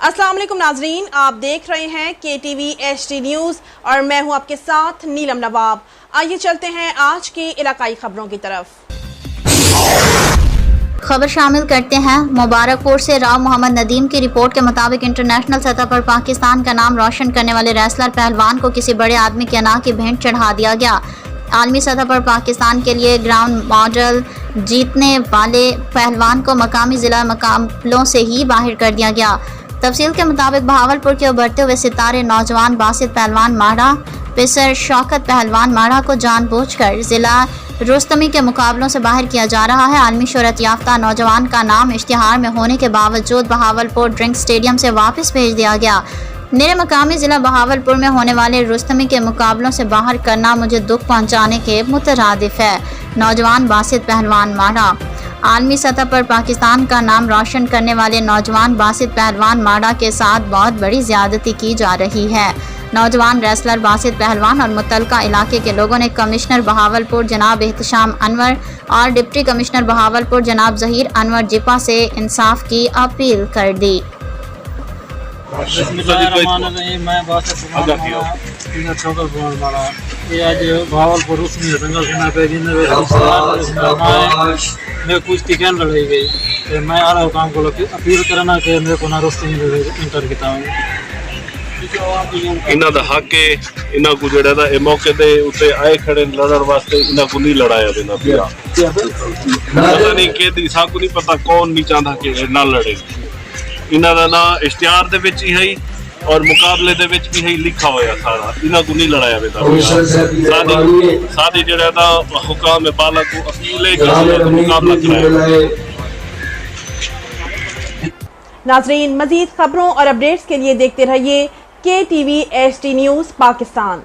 अस्सलाम वालेकुम नाजरीन, आप देख रहे हैं KTV HD न्यूज़ और मैं हूं आपके साथ नीलम नवाब। आइए चलते हैं आज की इलाकाई खबरों की तरफ। खबर शामिल करते हैं। मुबारकपुर से राव मोहम्मद नदीम की रिपोर्ट के मुताबिक इंटरनेशनल सतह पर पाकिस्तान का नाम रोशन करने वाले रेसलर पहलवान को किसी बड़े आदमी के अना की भेंट चढ़ा दिया गया। आलमी सतह पर पाकिस्तान के लिए ग्राउंड मॉडल जीतने वाले पहलवान को मकामी ज़िला मुकाबलों से ही बाहर कर दिया गया। तफसील के मुताबिक बहावलपुर के उभरते हुए सितारे नौजवान बासित पहलवान माड़ा पेसर शौकत पहलवान माड़ा को जानबूझकर ज़िला रुस्तमी के मुकाबलों से बाहर किया जा रहा है। आलमी शोहरत याफ्ता नौजवान का नाम इश्तिहार में होने के बावजूद बहावलपुर ड्रिंक स्टेडियम से वापस भेज दिया गया। मेरे मकामी ज़िला बहावलपुर में होने वाले रुस्तमी के मुकाबलों से बाहर करना मुझे दुख पहुँचाने के मुतरादिफ है। नौजवान बासित पहलवान माड़ा। आलमी सतह पर पाकिस्तान का नाम रोशन करने वाले नौजवान बासित पहलवान माड़ा के साथ बहुत बड़ी ज़्यादती की जा रही है। नौजवान रेसलर बासित पहलवान और मुतलका इलाके के लोगों ने कमिश्नर बहावलपुर जनाब एहतशाम अनवर और डिप्टी कमिश्नर बहावलपुर जनाब ज़हीर अनवर जिपा से इंसाफ की अपील कर दी। मैं आज भावलपुर मैं कुश्ती कैन लड़ाई गई। मैं आ रहा हूँ काम को अपील करना कि मेरे को ना रोस्ती इंटर किया इन्हां दा हक है। इन्हां को जेड़ा दा ए मौके दे उत्ते आए खड़े लड़न वास्ते इन्हां को नहीं लड़ाया वेंदा पिया। पता नहीं कि साकू नहीं पता कौन नहीं चाहता कि ना लड़े। इन्हां दा ना इश्तिहार दे विच ही है और मुकाबले दे विच भी है लिखा होया सारा। इन्हां को नहीं लड़ाया वेंदा। सादी जेड़ा दा हुकाम है बाला को अपील है कि मुकाबला कराया। नाजरीन, मजीद खबरों और अपडेट्स के लिए देखते रहिए KTV HD न्यूज़ पाकिस्तान।